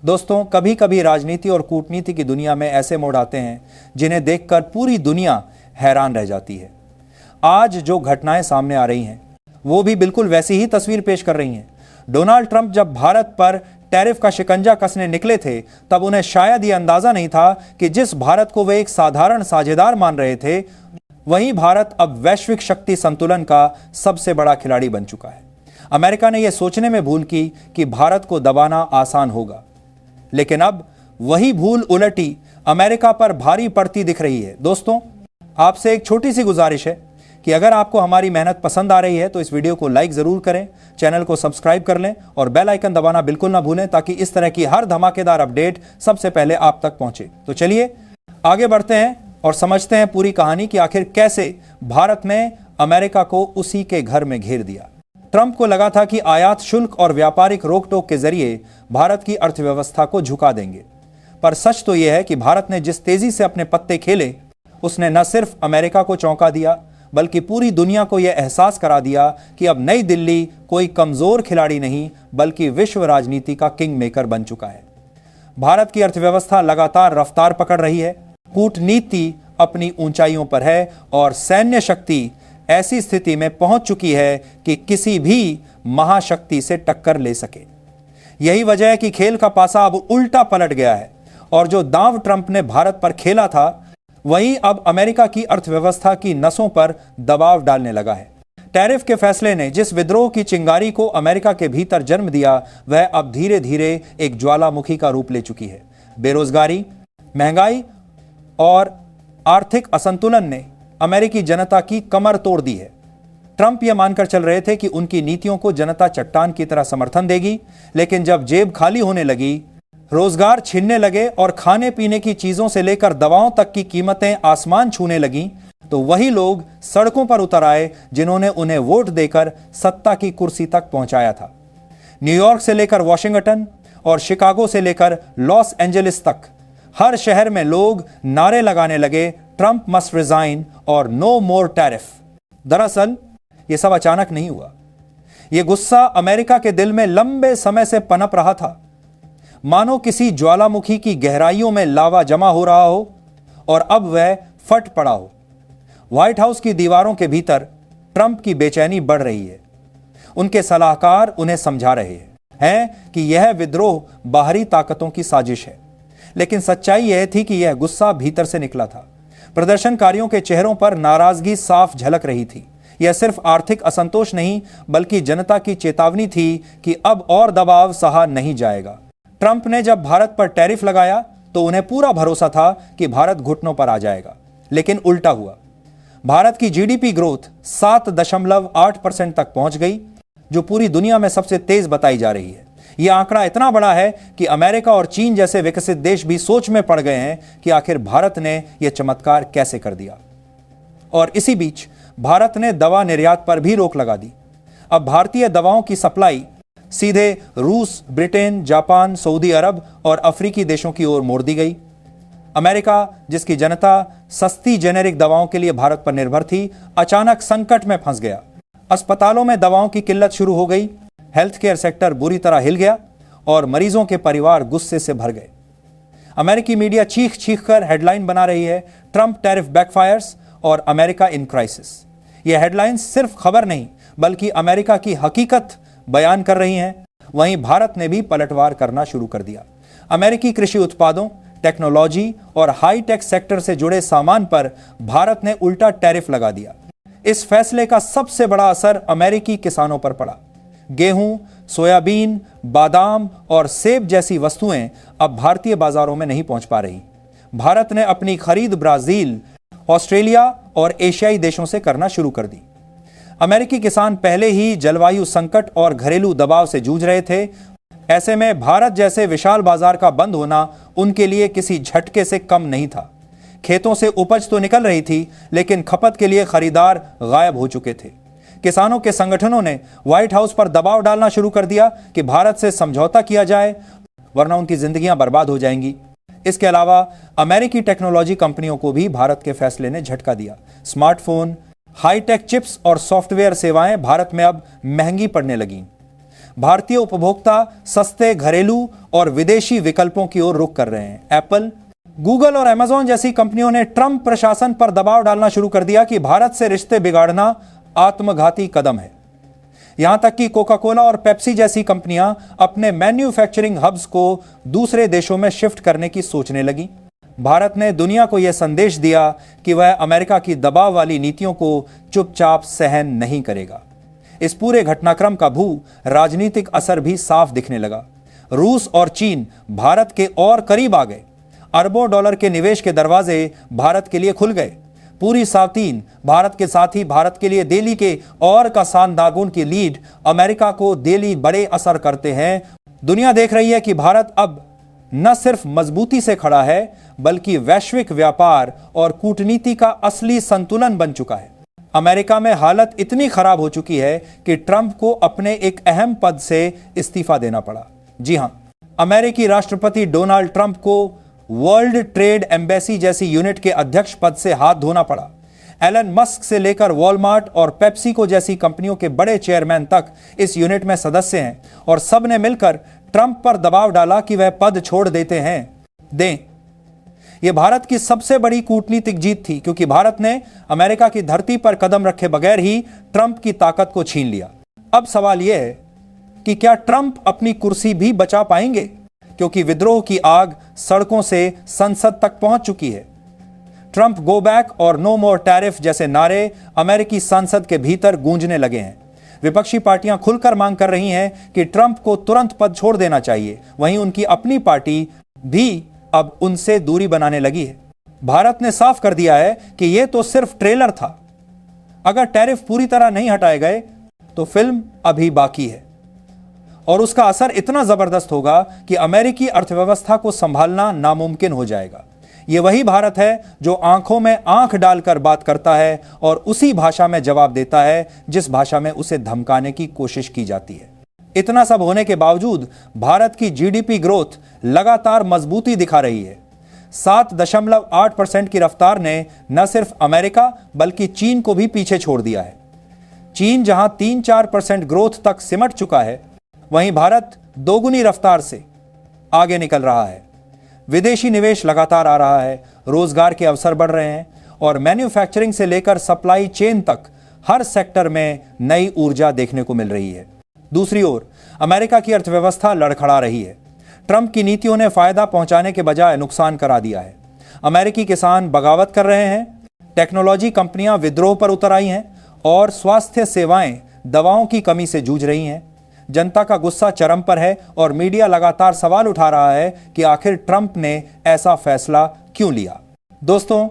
दोस्तों, कभी कभी राजनीति और कूटनीति की दुनिया में ऐसे मोड़ आते हैं जिन्हें देखकर पूरी दुनिया हैरान रह जाती है। आज जो घटनाएं सामने आ रही हैं वो भी बिल्कुल वैसी ही तस्वीर पेश कर रही हैं। डोनाल्ड ट्रंप जब भारत पर टैरिफ का शिकंजा कसने निकले थे तब उन्हें शायद ये अंदाजा नहीं था कि जिस भारत को वे एक साधारण साझेदार मान रहे थे, वहीं भारत अब वैश्विक शक्ति संतुलन का सबसे बड़ा खिलाड़ी बन चुका है। अमेरिका ने यह सोचने में भूल की कि भारत को दबाना आसान होगा, लेकिन अब वही भूल उलटी अमेरिका पर भारी पड़ती दिख रही है। दोस्तों, आपसे एक छोटी सी गुजारिश है कि अगर आपको हमारी मेहनत पसंद आ रही है तो इस वीडियो को लाइक जरूर करें, चैनल को सब्सक्राइब कर लें और बेल आइकन दबाना बिल्कुल ना भूलें ताकि इस तरह की हर धमाकेदार अपडेट सबसे पहले आप तक पहुंचे। तो चलिए आगे बढ़ते हैं और समझते हैं पूरी कहानी कि आखिर कैसे भारत ने अमेरिका को उसी के घर में घेर दिया। ट्रंप को लगा था कि आयात शुल्क और व्यापारिक रोक टोक के जरिए भारत की अर्थव्यवस्था को झुका देंगे, पर सच तो यह है कि भारत ने जिस तेजी से अपने पत्ते खेले उसने न सिर्फ अमेरिका को चौंका दिया बल्कि पूरी दुनिया को यह एहसास करा दिया कि अब नई दिल्ली कोई कमजोर खिलाड़ी नहीं बल्कि विश्व राजनीति का किंग मेकर बन चुका है। भारत की अर्थव्यवस्था लगातार रफ्तार पकड़ रही है, कूटनीति अपनी ऊंचाइयों पर है और सैन्य शक्ति ऐसी स्थिति में पहुंच चुकी है कि किसी भी महाशक्ति से टक्कर ले सके। यही वजह है कि खेल का पासा अब उल्टा पलट गया है और जो दांव ट्रंप ने भारत पर खेला था वहीं अब अमेरिका की अर्थव्यवस्था की नसों पर दबाव डालने लगा है। टैरिफ के फैसले ने जिस विद्रोह की चिंगारी को अमेरिका के भीतर जन्म दिया वह अब धीरे धीरे एक ज्वालामुखी का रूप ले चुकी है। बेरोजगारी, महंगाई और आर्थिक असंतुलन ने अमेरिकी जनता की कमर तोड़ दी है। ट्रंप यह मानकर चल रहे थे कि उनकी नीतियों को जनता चट्टान की तरह समर्थन देगी, लेकिन जब जेब खाली होने लगी, रोजगार छिनने लगे और खाने पीने की चीजों से लेकर दवाओं तक की कीमतें आसमान छूने लगीं, तो वही लोग सड़कों पर उतर आए जिन्होंने उन्हें वोट देकर सत्ता की कुर्सी तक पहुंचाया था। न्यूयॉर्क से लेकर वॉशिंगटन और शिकागो से लेकर लॉस एंजलिस तक हर शहर में लोग नारे लगाने लगे, ट्रंप मस्ट रिजाइन और नो मोर टैरिफ। दरअसल यह सब अचानक नहीं हुआ। यह गुस्सा अमेरिका के दिल में लंबे समय से पनप रहा था, मानो किसी ज्वालामुखी की गहराइयों में लावा जमा हो रहा हो और अब वह फट पड़ा हो। व्हाइट हाउस की दीवारों के भीतर ट्रंप की बेचैनी बढ़ रही है। उनके सलाहकार उन्हें समझा रहे हैं कि यह विद्रोह बाहरी ताकतों की साजिश है, लेकिन सच्चाई यह थी कि यह गुस्सा भीतर से निकला था। प्रदर्शनकारियों के चेहरों पर नाराजगी साफ झलक रही थी। यह सिर्फ आर्थिक असंतोष नहीं बल्कि जनता की चेतावनी थी कि अब और दबाव सहा नहीं जाएगा। ट्रंप ने जब भारत पर टैरिफ लगाया तो उन्हें पूरा भरोसा था कि भारत घुटनों पर आ जाएगा, लेकिन उल्टा हुआ। भारत की जीडीपी ग्रोथ 7.8% तक पहुंच गई, जो पूरी दुनिया में सबसे तेज बताई जा रही है। यह आंकड़ा इतना बड़ा है कि अमेरिका और चीन जैसे विकसित देश भी सोच में पड़ गए हैं कि आखिर भारत ने यह चमत्कार कैसे कर दिया। और इसी बीच भारत ने दवा निर्यात पर भी रोक लगा दी। अब भारतीय दवाओं की सप्लाई सीधे रूस, ब्रिटेन, जापान, सऊदी अरब और अफ्रीकी देशों की ओर मोड़ दी गई। अमेरिका, जिसकी जनता सस्ती जेनेरिक दवाओं के लिए भारत पर निर्भर थी, अचानक संकट में फंस गया। अस्पतालों में दवाओं की किल्लत शुरू हो गई, हेल्थ केयर सेक्टर बुरी तरह हिल गया और मरीजों के परिवार गुस्से से भर गए। अमेरिकी मीडिया चीख चीख कर हेडलाइन बना रही है, ट्रंप टैरिफ बैकफायर्स और अमेरिका इन क्राइसिस। यह हेडलाइंस सिर्फ खबर नहीं बल्कि अमेरिका की हकीकत बयान कर रही हैं। वहीं भारत ने भी पलटवार करना शुरू कर दिया। अमेरिकी कृषि उत्पादों, टेक्नोलॉजी और हाईटेक सेक्टर से जुड़े सामान पर भारत ने उल्टा टैरिफ लगा दिया। इस फैसले का सबसे बड़ा असर अमेरिकी किसानों पर पड़ा। गेहूं, सोयाबीन, बादाम और सेब जैसी वस्तुएं अब भारतीय बाजारों में नहीं पहुंच पा रही। भारत ने अपनी खरीद ब्राजील, ऑस्ट्रेलिया और एशियाई देशों से करना शुरू कर दी। अमेरिकी किसान पहले ही जलवायु संकट और घरेलू दबाव से जूझ रहे थे। ऐसे में भारत जैसे विशाल बाजार का बंद होना उनके लिए किसी झटके से कम नहीं था। खेतों से उपज तो निकल रही थी, लेकिन खपत के लिए खरीदार गायब हो चुके थे। किसानों के संगठनों ने व्हाइट हाउस पर दबाव डालना शुरू कर दिया कि भारत से समझौता किया जाए, वरना उनकी जिंदगियां बर्बाद हो जाएंगी। इसके अलावा अमेरिकी टेक्नोलॉजी कंपनियों को भी भारत के फैसले ने झटका दिया। स्मार्टफोन, हाईटेक चिप्स और सॉफ्टवेयर सेवाएं भारत में अब महंगी पड़ने लगीं। भारतीय उपभोक्ता सस्ते घरेलू और विदेशी विकल्पों की ओर रुख कर रहे हैं। एप्पल, गूगल और अमेजॉन जैसी कंपनियों ने ट्रंप प्रशासन पर दबाव डालना शुरू कर दिया कि भारत से रिश्ते बिगाड़ना आत्मघाती कदम है। यहां तक कि कोका कोला और पेप्सी जैसी कंपनियां अपने मैन्युफैक्चरिंग हब्स को दूसरे देशों में शिफ्ट करने की सोचने लगी। भारत ने दुनिया को यह संदेश दिया कि वह अमेरिका की दबाव वाली नीतियों को चुपचाप सहन नहीं करेगा। इस पूरे घटनाक्रम का भू राजनीतिक असर भी साफ दिखने लगा। रूस और चीन भारत के और करीब आ गए। अरबों डॉलर के निवेश के दरवाजे भारत के लिए खुल गए। पूरी साउथीन भारत के साथ ही भारत के लिए दिल्ली के और का सांदागुन की लीड अमेरिका को दिल्ली बड़े असर करते हैं। दुनिया देख रही है कि भारत अब न सिर्फ मजबूती से खड़ा है बल्कि वैश्विक व्यापार और कूटनीति का असली संतुलन बन चुका है। अमेरिका में हालत इतनी खराब हो चुकी है कि ट्रंप को अपने एक अहम पद से इस्तीफा देना पड़ा। जी हां, अमेरिकी राष्ट्रपति डोनाल्ड ट्रंप को वर्ल्ड ट्रेड एम्बेसी जैसी यूनिट के अध्यक्ष पद से हाथ धोना पड़ा। एलन मस्क से लेकर वॉलमार्ट और पेप्सिको जैसी कंपनियों के बड़े चेयरमैन तक इस यूनिट में सदस्य हैं और सब ने मिलकर ट्रंप पर दबाव डाला कि वह पद छोड़ दें। यह भारत की सबसे बड़ी कूटनीतिक जीत थी, क्योंकि भारत ने अमेरिका की धरती पर कदम रखे बगैर ही ट्रंप की ताकत को छीन लिया। अब सवाल यह है कि क्या ट्रंप अपनी कुर्सी भी बचा पाएंगे, क्योंकि विद्रोह की आग सड़कों से संसद तक पहुंच चुकी है। ट्रंप गो बैक और नो मोर टैरिफ जैसे नारे अमेरिकी संसद के भीतर गूंजने लगे हैं। विपक्षी पार्टियां खुलकर मांग कर रही हैं कि ट्रंप को तुरंत पद छोड़ देना चाहिए। वहीं उनकी अपनी पार्टी भी अब उनसे दूरी बनाने लगी है। भारत ने साफ कर दिया है कि यह तो सिर्फ ट्रेलर था। अगर टैरिफ पूरी तरह नहीं हटाए गए तो फिल्म अभी बाकी है और उसका असर इतना जबरदस्त होगा कि अमेरिकी अर्थव्यवस्था को संभालना नामुमकिन हो जाएगा। यह वही भारत है जो आंखों में आंख डालकर बात करता है और उसी भाषा में जवाब देता है जिस भाषा में उसे धमकाने की कोशिश की जाती है। इतना सब होने के बावजूद भारत की जीडीपी ग्रोथ लगातार मजबूती दिखा रही है। 7.8% की रफ्तार ने न सिर्फ अमेरिका बल्कि चीन को भी पीछे छोड़ दिया है। चीन जहां 3-4% ग्रोथ तक सिमट चुका है, वहीं भारत दोगुनी रफ्तार से आगे निकल रहा है। विदेशी निवेश लगातार आ रहा है, रोजगार के अवसर बढ़ रहे हैं और मैन्युफैक्चरिंग से लेकर सप्लाई चेन तक हर सेक्टर में नई ऊर्जा देखने को मिल रही है। दूसरी ओर अमेरिका की अर्थव्यवस्था लड़खड़ा रही है। ट्रंप की नीतियों ने फायदा पहुंचाने के बजाय नुकसान करा दिया है। अमेरिकी किसान बगावत कर रहे हैं, टेक्नोलॉजी कंपनियां विद्रोह पर उतर आई हैं और स्वास्थ्य सेवाएं दवाओं की कमी से जूझ रही हैं। जनता का गुस्सा चरम पर है और मीडिया लगातार सवाल उठा रहा है कि आखिर ट्रंप ने ऐसा फैसला क्यों लिया। दोस्तों,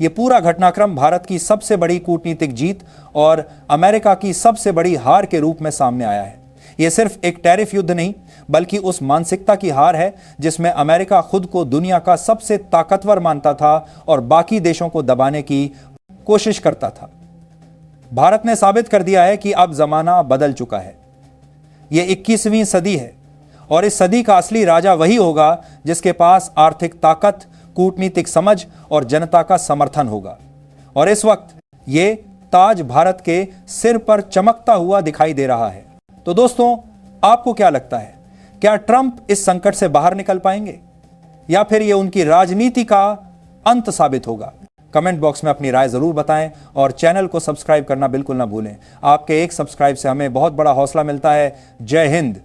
यह पूरा घटनाक्रम भारत की सबसे बड़ी कूटनीतिक जीत और अमेरिका की सबसे बड़ी हार के रूप में सामने आया है। यह सिर्फ एक टैरिफ युद्ध नहीं बल्कि उस मानसिकता की हार है जिसमें अमेरिका खुद को दुनिया का सबसे ताकतवर मानता था और बाकी देशों को दबाने की कोशिश करता था। भारत ने साबित कर दिया है कि अब जमाना बदल चुका है। यह 21वीं सदी है और इस सदी का असली राजा वही होगा जिसके पास आर्थिक ताकत, कूटनीतिक समझ और जनता का समर्थन होगा। और इस वक्त यह ताज भारत के सिर पर चमकता हुआ दिखाई दे रहा है। तो दोस्तों, आपको क्या लगता है, क्या ट्रंप इस संकट से बाहर निकल पाएंगे या फिर यह उनकी राजनीति का अंत साबित होगा? कमेंट बॉक्स में अपनी राय जरूर बताएं और चैनल को सब्सक्राइब करना बिल्कुल ना भूलें। आपके एक सब्सक्राइब से हमें बहुत बड़ा हौसला मिलता है। जय हिंद।